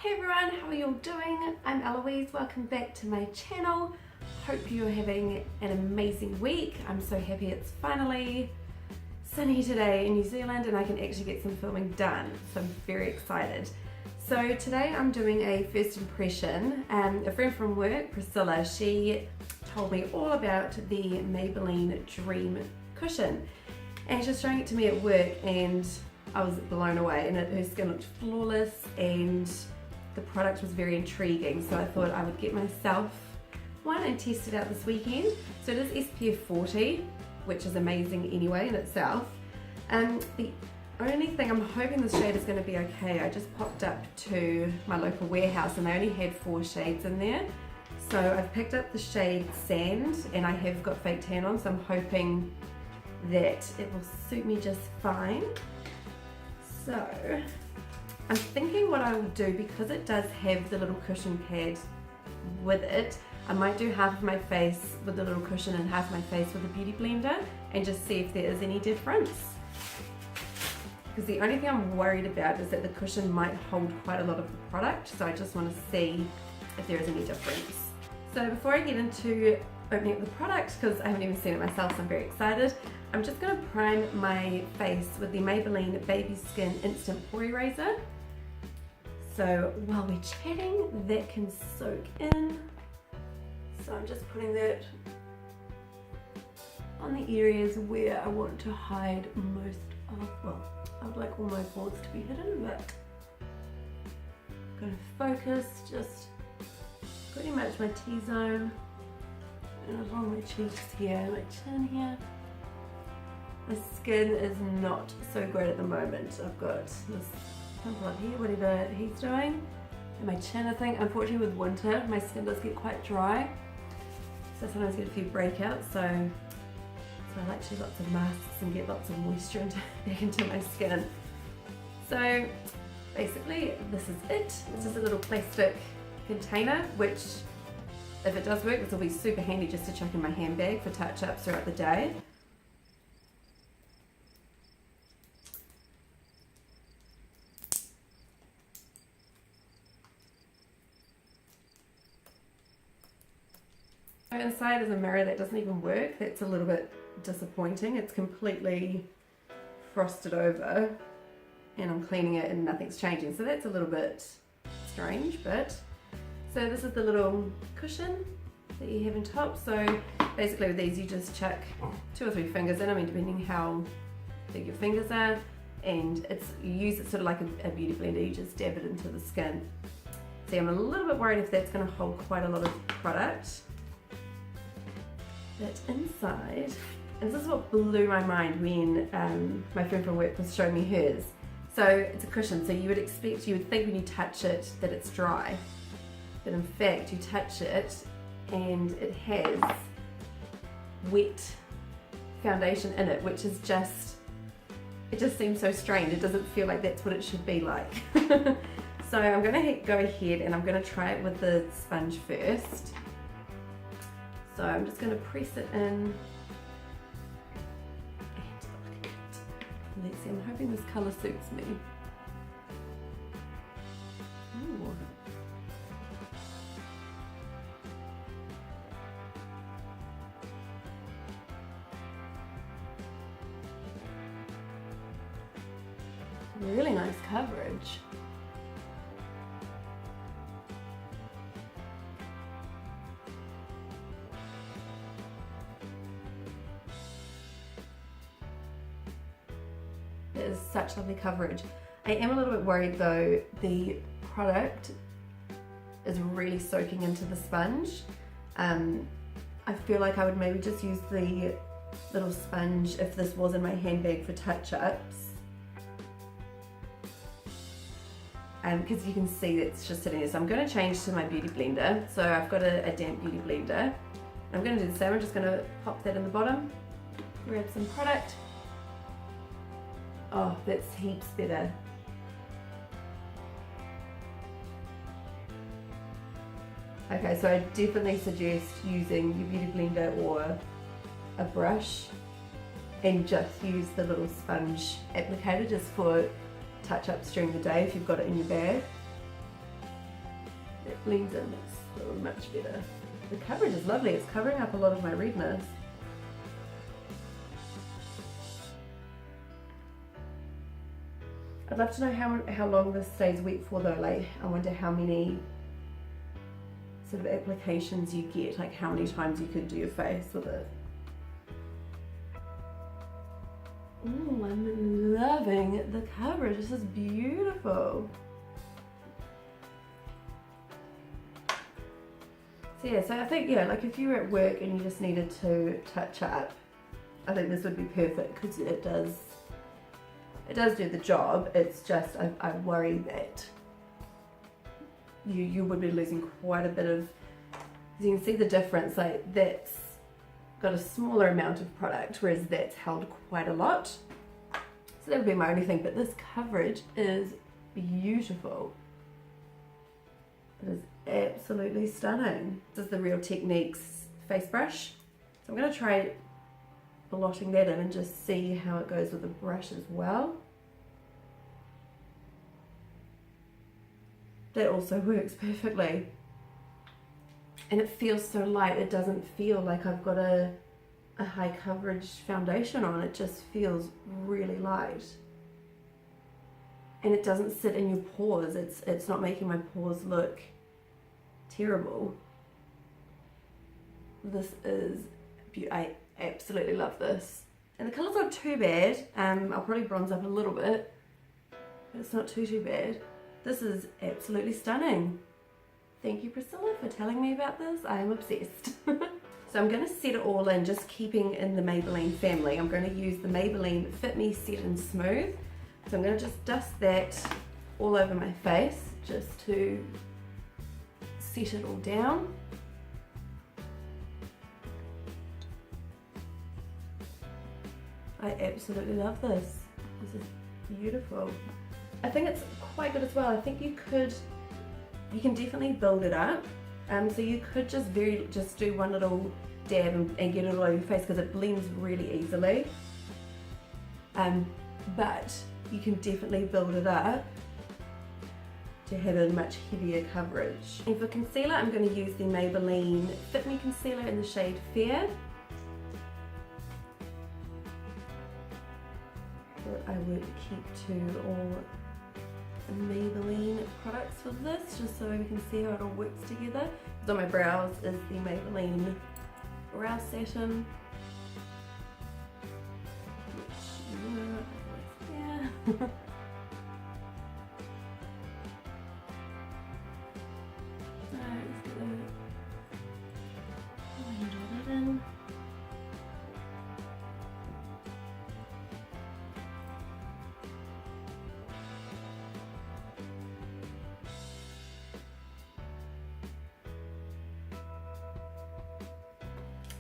Hey everyone, how are you all doing? I'm Eloise, welcome back to my channel. Hope you're having an amazing week. I'm so happy it's finally sunny today in New Zealand and I can actually get some filming done, so I'm very excited. So today I'm doing a first impression. A friend from work, Priscilla, she told me all about the Maybelline Dream Cushion and she was showing it to me at work and I was blown away, and her skin looked flawless and the product was very intriguing, so I thought I would get myself one and test it out this weekend. So it is SPF 40, which is amazing anyway in itself. The only thing, I'm hoping this shade is going to be okay. I just popped up to my local warehouse and they only had 4 shades in there. So I've picked up the shade Sand and I have got fake tan on, so I'm hoping that it will suit me just fine. So I'm thinking what I will do, because it does have the little cushion pad with it, I might do half of my face with the little cushion and half my face with a beauty blender and just see if there is any difference. Because the only thing I'm worried about is that the cushion might hold quite a lot of the product, so I just want to see if there is any difference. So before I get into opening up the product, because I haven't even seen it myself, so I'm very excited, I'm just going to prime my face with the Maybelline Baby Skin Instant Pore Eraser. So while we're chatting, that can soak in. So I'm just putting that on the areas where I want to hide most of, well, I would like all my pores to be hidden, but I'm going to focus just pretty much my T-zone and along my cheeks here, my chin here. My skin is not so great at the moment. I've got this pimple up here, whatever he's doing, and my chin, I think. Unfortunately with winter, my skin does get quite dry, so I sometimes get a few breakouts, so I like to do lots of masks and get lots of moisture back into my skin. So basically this is it. It's just a little plastic container, which if it does work, this will be super handy just to chuck in my handbag for touch-ups throughout the day. Inside is a mirror that doesn't even work. That's a little bit disappointing. It's completely frosted over and I'm cleaning it and nothing's changing, so that's a little bit strange. But so this is the little cushion that you have on top. So basically with these you just chuck 2 or 3 fingers in, I mean depending how big your fingers are, and you use it sort of like a beauty blender. You just dab it into the skin. See, I'm a little bit worried if that's going to hold quite a lot of product. But inside, and this is what blew my mind when my friend from work was showing me hers. So it's a cushion, so you would think when you touch it that it's dry, but in fact you touch it and it has wet foundation in it, which is just, it just seems so strange. It doesn't feel like that's what it should be like. So I'm going to go ahead and I'm going to try it with the sponge first. So I'm just going to press it in and look at it. Let's see, I'm hoping this colour suits me. Ooh. Really nice coverage. It is such lovely coverage. I am a little bit worried though, the product is really soaking into the sponge. I feel like I would maybe just use the little sponge if this was in my handbag for touch-ups. Because you can see it's just sitting there. So I'm going to change to my beauty blender. So I've got a damp beauty blender. I'm going to do the same. I'm just going to pop that in the bottom, grab some product. Oh, that's heaps better. Okay, so I definitely suggest using your beauty blender or a brush and just use the little sponge applicator just for touch-ups during the day if you've got it in your bag. it blends in so much better. The coverage is lovely, it's covering up a lot of my redness. I'd love to know how long this stays wet for though. Like, I wonder how many sort of applications you get, like how many times you could do your face with it. Ooh, I'm loving the coverage. This is beautiful. So yeah, so I think, yeah, like if you were at work and you just needed to touch up, I think this would be perfect because it does do the job. It's just, I worry that you would be losing quite a bit of, as you can see the difference, like that's got a smaller amount of product, whereas that's held quite a lot. So that would be my only thing, but this coverage is beautiful. It is absolutely stunning. This is the Real Techniques face brush. So I'm going to try blotting that in and just see how it goes with the brush as well. That also works perfectly. And it feels so light, it doesn't feel like I've got a high coverage foundation on. It just feels really light. And it doesn't sit in your pores. It's not making my pores look terrible. This is beautiful. I absolutely love this. And the colour's not too bad. I'll probably bronze up a little bit, but it's not too bad. This is absolutely stunning. Thank you, Priscilla, for telling me about this. I am obsessed. So I'm going to set it all in, just keeping in the Maybelline family. I'm going to use the Maybelline Fit Me Set and Smooth. So I'm going to just dust that all over my face, just to set it all down. I absolutely love this. This is beautiful. I think it's quite good as well. I think you can definitely build it up. So you could just do one little dab and get it all over your face because it blends really easily. But you can definitely build it up to have a much heavier coverage. And for concealer, I'm going to use the Maybelline Fit Me Concealer in the shade Fair. I would keep to all Maybelline products for this, just so we can see how it all works together. So on my brows is the Maybelline Brow Satin, which yeah.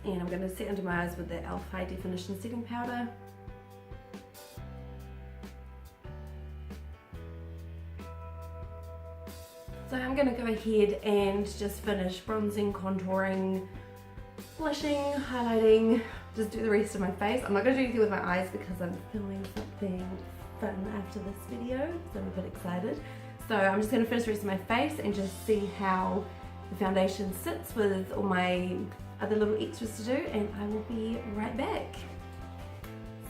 And I'm going to set under my eyes with the e.l.f. High Definition Setting Powder. So I'm going to go ahead and just finish bronzing, contouring, blushing, highlighting, just do the rest of my face. I'm not going to do anything with my eyes because I'm filming something fun after this video, so I'm a bit excited. So I'm just going to finish the rest of my face and just see how the foundation sits with all my other little extras to do, and I will be right back.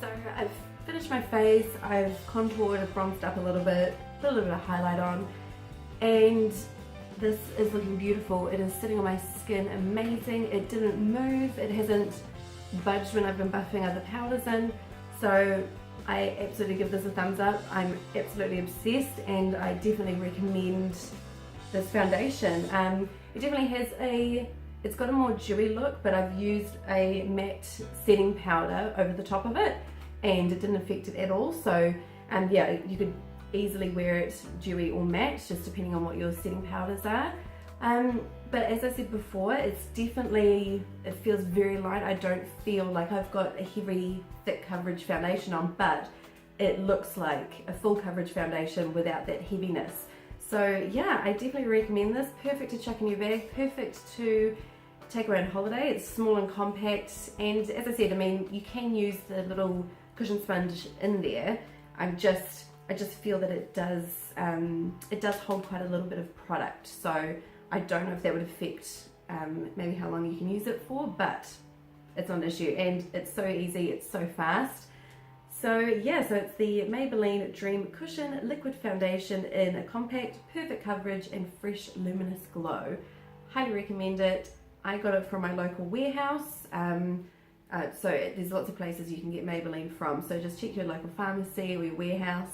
So I've finished my face, I've contoured, I've bronzed up a little bit, put a little bit of highlight on, and this is looking beautiful. It is sitting on my skin amazing. It didn't move, it hasn't budged when I've been buffing other powders in, so I absolutely give this a thumbs up. I'm absolutely obsessed, and I definitely recommend this foundation. It definitely has it's got a more dewy look, but I've used a matte setting powder over the top of it and it didn't affect it at all. So yeah, you could easily wear it dewy or matte, just depending on what your setting powders are. But as I said before, it feels very light. I don't feel like I've got a heavy, thick coverage foundation on, but it looks like a full coverage foundation without that heaviness. So yeah, I definitely recommend this. Perfect to chuck in your bag, perfect to take away on holiday. It's small and compact, and as I said, I mean, you can use the little cushion sponge in there. I just feel that it does hold quite a little bit of product, so I don't know if that would affect maybe how long you can use it for, but it's not an issue, and it's so easy, it's so fast. So yeah, so it's the Maybelline Dream Cushion Liquid Foundation in a compact, perfect coverage and fresh luminous glow. Highly recommend it. I got it from my local warehouse. There's lots of places you can get Maybelline from, so just check your local pharmacy or your warehouse.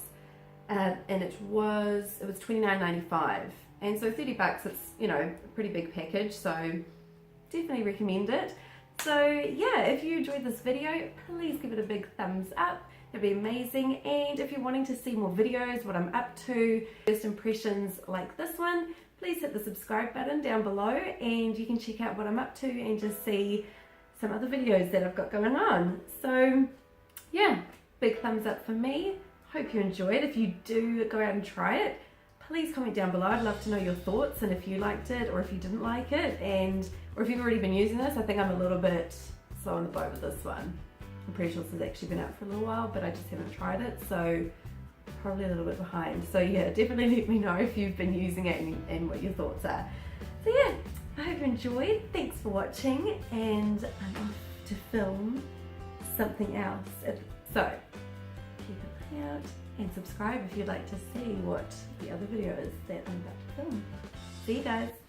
And it was $29.95, and so $30, it's, you know, a pretty big package, so definitely recommend it. So yeah, if you enjoyed this video, please give it a big thumbs up. It'd be amazing. And if you're wanting to see more videos, what I'm up to, first impressions like this one, please hit the subscribe button down below, and you can check out what I'm up to and just see some other videos that I've got going on. So yeah, big thumbs up for me. Hope you enjoyed. If you do go out and try it, please comment down below. I'd love to know your thoughts, and if you liked it or if you didn't like it, or if you've already been using this. I think I'm a little bit slow on the boat with this one. I'm pretty sure this has actually been out for a little while, but I just haven't tried it, so probably a little bit behind. So yeah, definitely let me know if you've been using it and what your thoughts are. So yeah, I hope you enjoyed. Thanks for watching, and I'm off to film something else. So keep an eye out and subscribe if you'd like to see what the other video is that I'm about to film. See you guys.